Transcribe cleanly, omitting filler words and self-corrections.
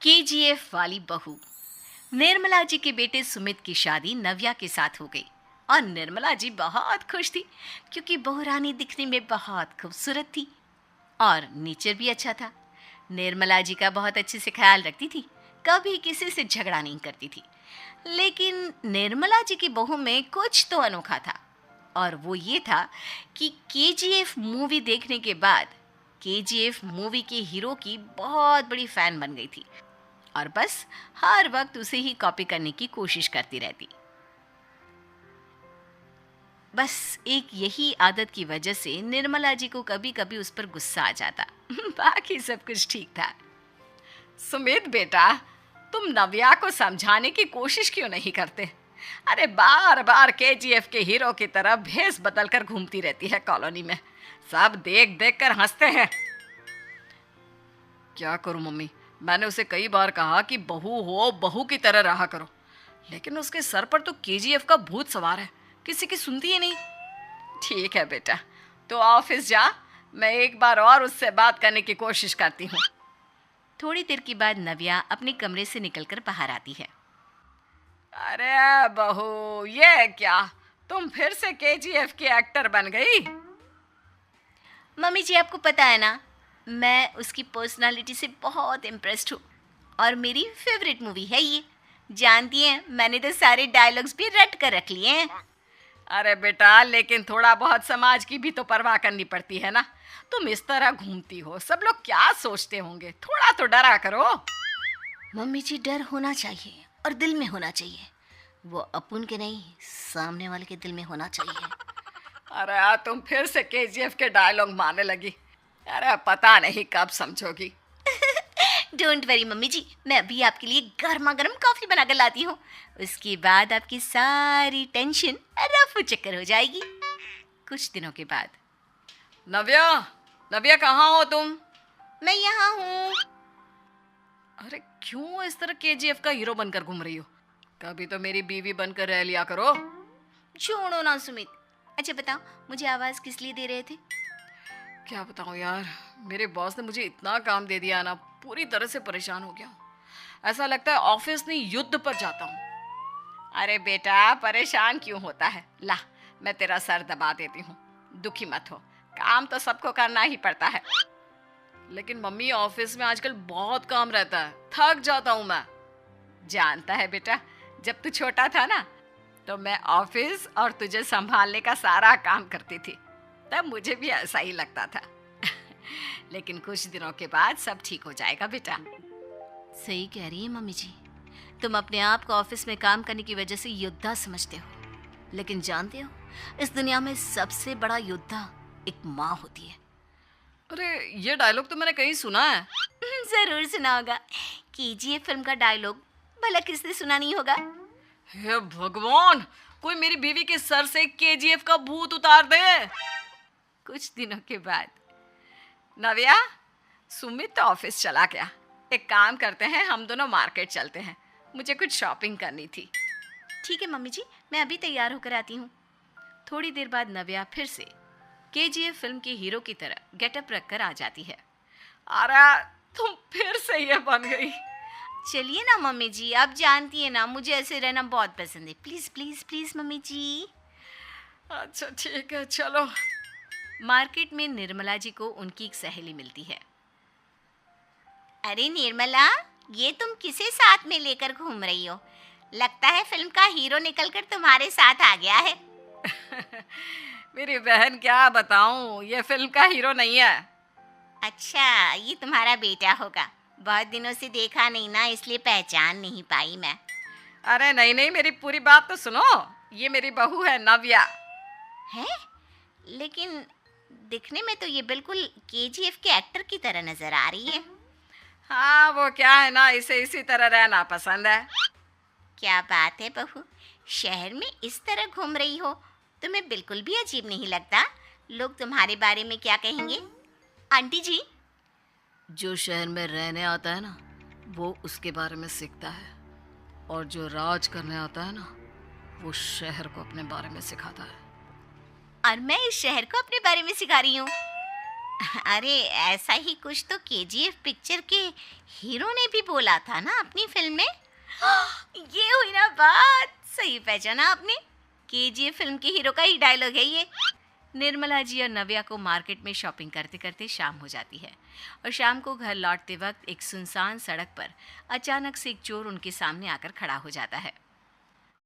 KGF वाली बहू। निर्मला जी के बेटे सुमित की शादी नव्या के साथ हो गई और निर्मला जी बहुत खुश थी क्योंकि बहू रानी दिखने में बहुत खूबसूरत थी और नेचर भी अच्छा था। निर्मला जी का बहुत अच्छे से ख्याल रखती थी, कभी किसी से झगड़ा नहीं करती थी। लेकिन निर्मला जी की बहू में कुछ तो अनोखा था और वो ये था कि केजीएफ मूवी देखने के बाद केजीएफ मूवी के हीरो की बहुत बड़ी फैन बन गई थी और बस हर वक्त उसे ही कॉपी करने की कोशिश करती रहती। बस एक यही आदत की वजह से निर्मला जी को कभी कभी उस पर गुस्सा आ जाता। बाकी सब कुछ ठीक था। सुमित बेटा, तुम नव्या को समझाने की कोशिश क्यों नहीं करते? अरे बार बार केजीएफ के हीरो की तरह भेस बदल कर घूमती रहती है कॉलोनी में। सब देख देख कर हंसते हैं। क्या करूं मम्मी, मैंने उसे कई बार कहा कि बहू हो, बहू की तरह रहा करो, लेकिन उसके सर पर तो केजीएफ का भूत सवार है, किसी की सुनती ही नहीं। ठीक है बेटा, तो ऑफिस जा, मैं एक बार और उससे बात करने की कोशिश करती हूँ। थोड़ी देर के बाद नव्या अपने कमरे से निकलकर बाहर आती है। अरे बहू, ये क्या, तुम फिर से केजीएफ की एक्टर बन गई? मम्मी जी, आपको पता है ना, मैं उसकी पर्सनालिटी से बहुत इम्प्रेस्ड हूँ और मेरी फेवरेट मूवी है ये। जानती हैं, मैंने तो सारे डायलॉग्स भी रट कर रख लिए हैं। अरे बेटा, लेकिन थोड़ा बहुत समाज की भी तो परवाह करनी पड़ती है ना। तुम इस तरह घूमती हो, सब लोग क्या सोचते होंगे, थोड़ा तो डरा करो। मम्मी जी, डर होना चाहिए और दिल में होना चाहिए। वो अपुन के नहीं, सामने वाले के दिल में होना चाहिए। अरे तुम फिर से केजीएफ के डायलॉग मारने लगी। अरे पता नहीं कब समझोगी। डोंट वरी मम्मी जी, मैं अभी आपके लिए गर्मा गर्म कॉफी बना कर लाती हूँ। उसके बाद आपकी सारी टेंशन रफू चक्कर हो जाएगी। कुछ दिनों के बाद। नव्या, नव्या कहाँ हो तुम? मैं यहाँ हूँ। अरे क्यों इस तरह केजीएफ का हीरो बनकर घूम रही हो? कभी तो मेरी बीवी बनकर रह लिया करो। छोड़ो ना सुमित। अच्छा बताओ, मुझे आवाज किस लिए दे रहे थे? क्या बताऊं यार, मेरे बॉस ने मुझे इतना काम दे दिया ना, पूरी तरह से परेशान हो गया हूँ। ऐसा लगता है ऑफिस नहीं, युद्ध पर जाता हूँ। अरे बेटा, परेशान क्यों होता है? ला, मैं तेरा सर दबा देती हूँ, दुखी मत हो। काम तो सबको करना ही पड़ता है। लेकिन मम्मी, ऑफिस में आजकल बहुत काम रहता है, थक जाता हूँ मैं। जानता है बेटा, जब तू छोटा था ना, तो मैं ऑफिस और तुझे संभालने का सारा काम करती थी, तब मुझे भी ऐसा ही लगता था। लेकिन कुछ दिनों के बाद सब ठीक हो जाएगा बेटा। सही कह रही है मम्मी जी, तुम अपने आप को ऑफिस में काम करने की वजह से योद्धा समझते हो, लेकिन जानते हो, इस दुनिया में सबसे बड़ा योद्धा एक माँ होती है। अरे ये डायलॉग तो मैंने कहीं सुना है। जरूर सुना होगा। केजीएफ फिल्म का डायलॉग भला किसने सुना नहीं होगा? हे भगवान, कोई मेरी बीवी के सर से केजीएफ का भूत उतार दे। कुछ दिनों के बाद। नव्या, सुमित तो ऑफिस चला गया। एक काम करते हैं, हम दोनों मार्केट चलते हैं, मुझे कुछ शॉपिंग करनी थी। ठीक है मम्मी जी, मैं अभी तैयार होकर आती हूँ। थोड़ी देर बाद नव्या फिर से केजीएफ फिल्म के हीरो की तरह गेटअप रखकर आ जाती है। अरे तुम फिर से ये बन गई। चलिए ना मम्मी जी, आप जानती है ना, मुझे ऐसे रहना बहुत पसंद है। प्लीज प्लीज प्लीज मम्मी जी। अच्छा ठीक है, चलो। मार्केट में निर्मला जी को उनकी एक सहेली मिलती है। अरे निर्मला, ये तुम किसे साथ में लेकर घूम रही हो? लगता है फिल्म का हीरो निकलकर तुम्हारे साथ आ गया है। मेरी बहन, क्या बताऊं, ये फिल्म का हीरो नहीं है। अच्छा, ये तुम्हारा बेटा होगा। बहुत दिनों से देखा नहीं ना, इसलिए पहचान नहीं पाई मैं। अरे नहीं नहीं, मेरी पूरी बात तो सुनो। ये मेरी बहू है नव्या। है? लेकिन दिखने में तो ये बिल्कुल केजीएफ के एक्टर की तरह नजर आ रही है। हाँ, वो क्या है ना, इसे इसी तरह रहना पसंद है। क्या बात है बहू, शहर में इस तरह घूम रही हो, तुम्हें बिल्कुल भी अजीब नहीं लगता? लोग तुम्हारे बारे में क्या कहेंगे? आंटी जी, जो शहर में रहने आता है ना, वो उसके बारे में सीखता है, और जो राज करने आता है ना, वो शहर को अपने बारे में सिखाता है। और मैं इस शहर को अपने बारे में सिखा रही हूँ। अरे ऐसा ही कुछ तो केजीएफ पिक्चर के हीरो ने भी बोला था ना अपनी फिल्म में। ये हुई ना बात, सही पहचाना आपने। केजीएफ फिल्म के हीरो का ही डायलॉग है ये। निर्मला जी और नव्या को मार्केट में शॉपिंग करते करते शाम हो जाती है और शाम को घर लौटते वक्त एक सुनसान सड़क पर अचानक से एक चोर उनके सामने आकर खड़ा हो जाता है।